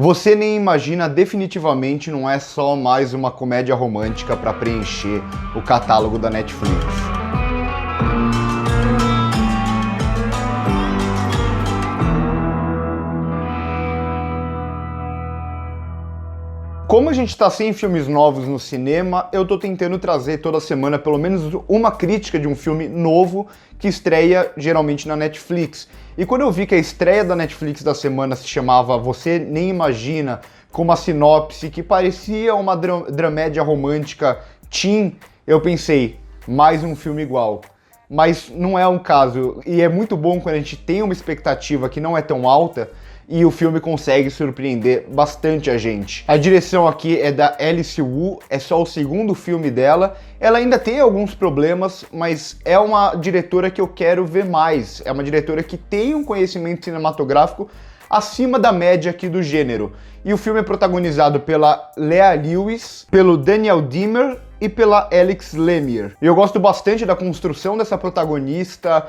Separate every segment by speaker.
Speaker 1: Você Nem Imagina definitivamente não é só mais uma comédia romântica para preencher o catálogo da Netflix. Como a gente está sem filmes novos no cinema, eu tô tentando trazer toda semana pelo menos uma crítica de um filme novo que estreia geralmente na Netflix. E quando eu vi que a estreia da Netflix da semana se chamava Você Nem Imagina, com uma sinopse que parecia uma dramédia romântica teen, eu pensei, mais um filme igual. Mas não é um caso, e é muito bom quando a gente tem uma expectativa que não é tão alta, e o filme consegue surpreender bastante a gente. A direção aqui é da Alice Wu, é só o segundo filme dela. Ela ainda tem alguns problemas, mas é uma diretora que eu quero ver mais. É uma diretora que tem um conhecimento cinematográfico acima da média aqui do gênero. E o filme é protagonizado pela Lea Lewis, pelo Daniel Dimmer e pela Alex Lemire. E eu gosto bastante da construção dessa protagonista,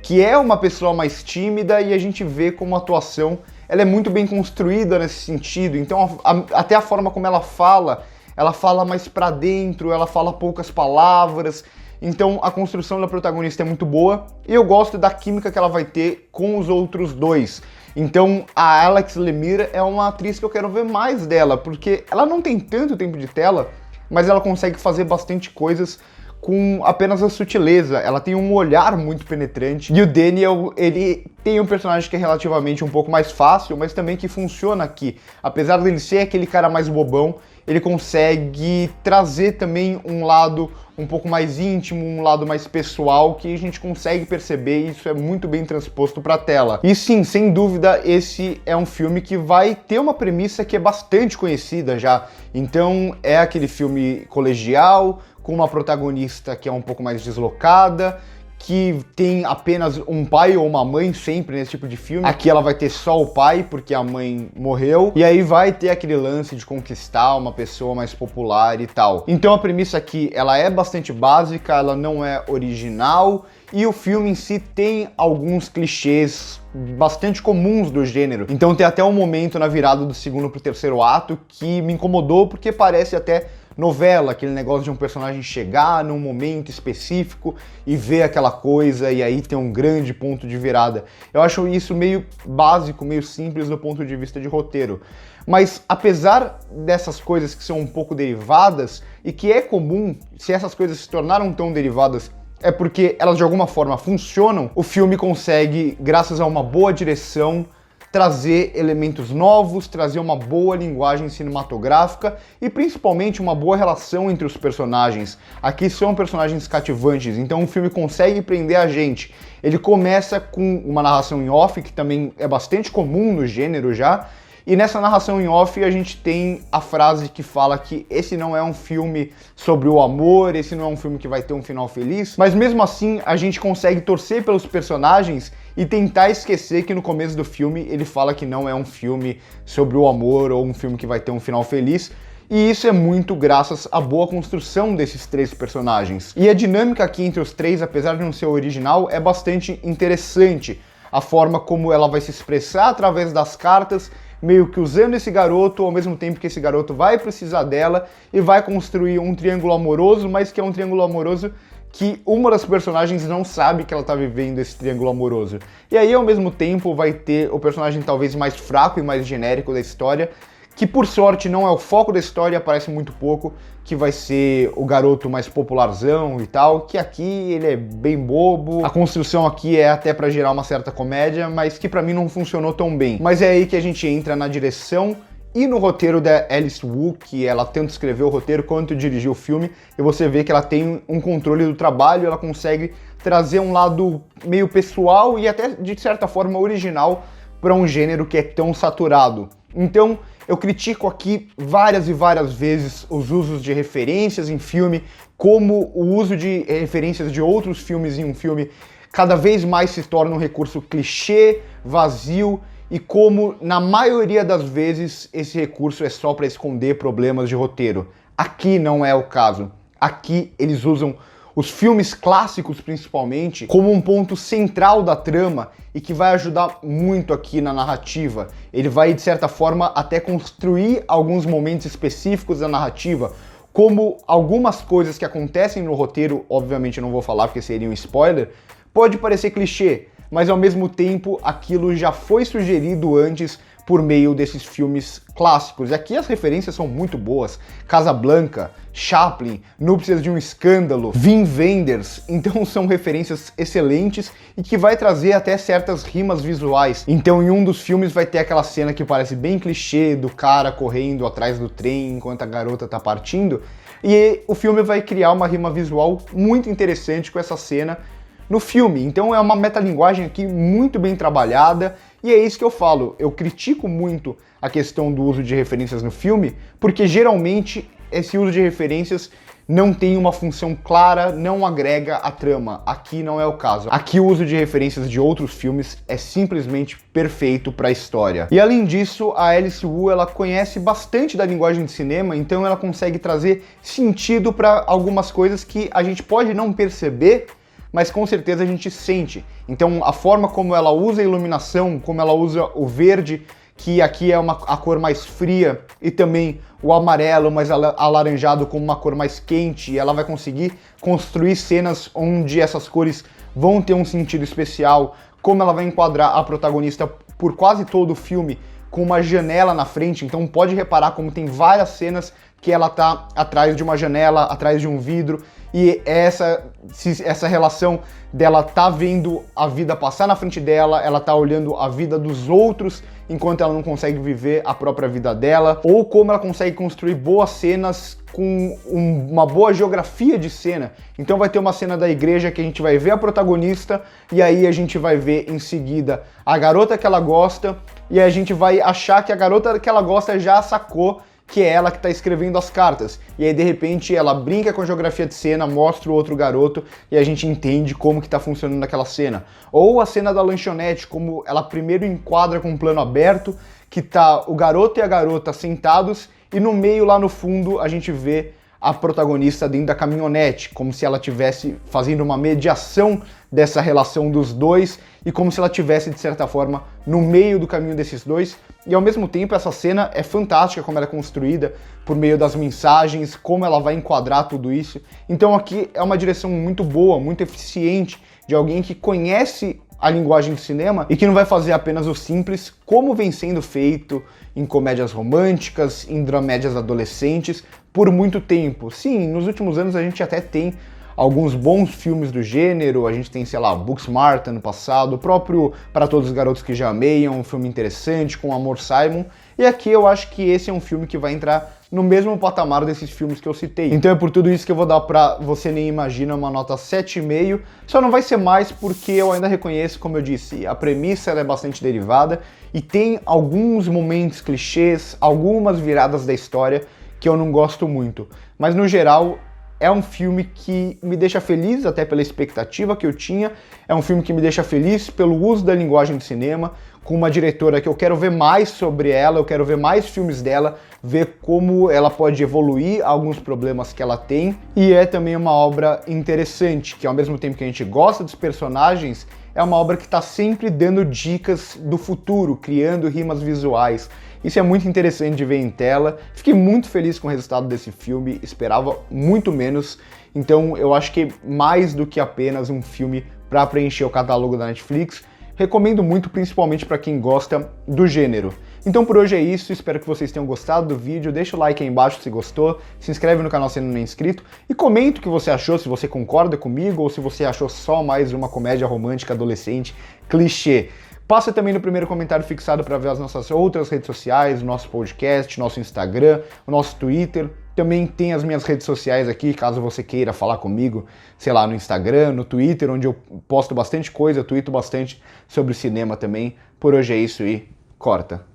Speaker 1: que é uma pessoa mais tímida, e a gente vê como a atuação ela é muito bem construída nesse sentido. Então até a forma como ela fala mais pra dentro, ela fala poucas palavras. Então a construção da protagonista é muito boa, e eu gosto da química que ela vai ter com os outros dois. Então a Alex Lemire é uma atriz que eu quero ver mais dela, porque ela não tem tanto tempo de tela, mas ela consegue fazer bastante coisas com apenas a sutileza. Ela tem um olhar muito penetrante. E o Daniel, ele tem um personagem que é relativamente um pouco mais fácil, mas também que funciona aqui. Apesar dele ser aquele cara mais bobão, ele consegue trazer também um lado um pouco mais íntimo, um lado mais pessoal, que a gente consegue perceber, e isso é muito bem transposto para a tela. E sim, sem dúvida, esse é um filme que vai ter uma premissa que é bastante conhecida já. Então é aquele filme colegial, com uma protagonista que é um pouco mais deslocada, que tem apenas um pai ou uma mãe sempre nesse tipo de filme. Aqui ela vai ter só o pai, porque a mãe morreu, e aí vai ter aquele lance de conquistar uma pessoa mais popular e tal. Então a premissa aqui, ela é bastante básica, ela não é original, e o filme em si tem alguns clichês bastante comuns do gênero. Então tem até um momento na virada do segundo pro terceiro ato que me incomodou, porque parece até novela, aquele negócio de um personagem chegar num momento específico e ver aquela coisa, e aí tem um grande ponto de virada. Eu acho isso meio básico, meio simples do ponto de vista de roteiro. Mas apesar dessas coisas que são um pouco derivadas, e que é comum, se essas coisas se tornaram tão derivadas, é porque elas de alguma forma funcionam, o filme consegue, graças a uma boa direção, trazer elementos novos, trazer uma boa linguagem cinematográfica e principalmente uma boa relação entre os personagens. Aqui são personagens cativantes, então o filme consegue prender a gente. Ele começa com uma narração em off, que também é bastante comum no gênero já, e nessa narração em off a gente tem a frase que fala que esse não é um filme sobre o amor, esse não é um filme que vai ter um final feliz, mas mesmo assim a gente consegue torcer pelos personagens e tentar esquecer que no começo do filme ele fala que não é um filme sobre o amor ou um filme que vai ter um final feliz. E isso é muito graças à boa construção desses três personagens. E a dinâmica aqui entre os três, apesar de não ser original, é bastante interessante. A forma como ela vai se expressar através das cartas, meio que usando esse garoto, ao mesmo tempo que esse garoto vai precisar dela e vai construir um triângulo amoroso, mas que é um triângulo amoroso que uma das personagens não sabe que ela tá vivendo esse triângulo amoroso. E aí, ao mesmo tempo, vai ter o personagem talvez mais fraco e mais genérico da história, que por sorte não é o foco da história, aparece muito pouco, que vai ser o garoto mais popularzão e tal, que aqui ele é bem bobo. A construção aqui é até pra gerar uma certa comédia, mas que pra mim não funcionou tão bem. Mas é aí que a gente entra na direção e no roteiro da Alice Wu, que ela tanto escreveu o roteiro quanto dirigiu o filme, e você vê que ela tem um controle do trabalho, ela consegue trazer um lado meio pessoal e até, de certa forma, original para um gênero que é tão saturado. Então, eu critico aqui várias e várias vezes os usos de referências em filme, como o uso de referências de outros filmes em um filme cada vez mais se torna um recurso clichê, vazio, e como, na maioria das vezes, esse recurso é só para esconder problemas de roteiro. Aqui não é o caso. Aqui eles usam os filmes clássicos principalmente, como um ponto central da trama e que vai ajudar muito aqui na narrativa. Ele vai, de certa forma, até construir alguns momentos específicos da narrativa, como algumas coisas que acontecem no roteiro, obviamente eu não vou falar porque seria um spoiler, pode parecer clichê, mas ao mesmo tempo aquilo já foi sugerido antes por meio desses filmes clássicos. E aqui as referências são muito boas. Casablanca, Chaplin, Núpcias de um Escândalo, Wim Wenders. Então são referências excelentes e que vai trazer até certas rimas visuais. Então em um dos filmes vai ter aquela cena que parece bem clichê do cara correndo atrás do trem enquanto a garota tá partindo. E o filme vai criar uma rima visual muito interessante com essa cena no filme. Então é uma metalinguagem aqui muito bem trabalhada, e é isso que eu falo. Eu critico muito a questão do uso de referências no filme, porque geralmente esse uso de referências não tem uma função clara, não agrega a trama. Aqui não é o caso. Aqui o uso de referências de outros filmes é simplesmente perfeito para a história. E além disso, a Alice Wu, ela conhece bastante da linguagem de cinema, então ela consegue trazer sentido para algumas coisas que a gente pode não perceber, mas com certeza a gente sente. Então a forma como ela usa a iluminação, como ela usa o verde, que aqui é a cor mais fria, e também o amarelo mais alaranjado como uma cor mais quente, e ela vai conseguir construir cenas onde essas cores vão ter um sentido especial, como ela vai enquadrar a protagonista por quase todo o filme com uma janela na frente. Então pode reparar como tem várias cenas que ela tá atrás de uma janela, atrás de um vidro, e essa relação dela tá vendo a vida passar na frente dela, ela tá olhando a vida dos outros enquanto ela não consegue viver a própria vida dela, ou como ela consegue construir boas cenas com uma boa geografia de cena. Então vai ter uma cena da igreja que a gente vai ver a protagonista, e aí a gente vai ver em seguida a garota que ela gosta, e a gente vai achar que a garota que ela gosta já sacou que é ela que está escrevendo as cartas. E aí, de repente, ela brinca com a geografia de cena, mostra o outro garoto e a gente entende como que está funcionando aquela cena. Ou a cena da lanchonete, como ela primeiro enquadra com um plano aberto, que tá o garoto e a garota sentados e no meio, lá no fundo, a gente vê a protagonista dentro da caminhonete, como se ela estivesse fazendo uma mediação dessa relação dos dois e como se ela estivesse, de certa forma, no meio do caminho desses dois. E ao mesmo tempo essa cena é fantástica, como ela é construída por meio das mensagens, como ela vai enquadrar tudo isso. Então aqui é uma direção muito boa, muito eficiente, de alguém que conhece a linguagem do cinema e que não vai fazer apenas o simples, como vem sendo feito em comédias românticas, em dramédias adolescentes, por muito tempo. Sim, nos últimos anos a gente até tem alguns bons filmes do gênero, a gente tem, sei lá, Booksmart ano passado, o próprio Para Todos os Garotos que Já Amei, um filme interessante, com Amor Simon, e aqui eu acho que esse é um filme que vai entrar no mesmo patamar desses filmes que eu citei. Então é por tudo isso que eu vou dar pra Você Nem Imagina uma nota 7,5, só não vai ser mais porque eu ainda reconheço, como eu disse, a premissa ela é bastante derivada e tem alguns momentos clichês, algumas viradas da história que eu não gosto muito, mas no geral é um filme que me deixa feliz, até pela expectativa que eu tinha. É um filme que me deixa feliz pelo uso da linguagem de cinema, com uma diretora que eu quero ver mais sobre ela, eu quero ver mais filmes dela, ver como ela pode evoluir alguns problemas que ela tem. E é também uma obra interessante, que ao mesmo tempo que a gente gosta dos personagens, é uma obra que está sempre dando dicas do futuro, criando rimas visuais. Isso é muito interessante de ver em tela. Fiquei muito feliz com o resultado desse filme, esperava muito menos. Então eu acho que mais do que apenas um filme para preencher o catálogo da Netflix. Recomendo muito, principalmente para quem gosta do gênero. Então por hoje é isso, espero que vocês tenham gostado do vídeo, deixa o like aí embaixo se gostou, se inscreve no canal se ainda não é inscrito e comenta o que você achou, se você concorda comigo ou se você achou só mais uma comédia romântica adolescente clichê. Passa também no primeiro comentário fixado para ver as nossas outras redes sociais, o nosso podcast, nosso Instagram, o nosso Twitter. Também tem as minhas redes sociais aqui, caso você queira falar comigo, sei lá, no Instagram, no Twitter, onde eu posto bastante coisa, eu tuito bastante sobre cinema também. Por hoje é isso e corta!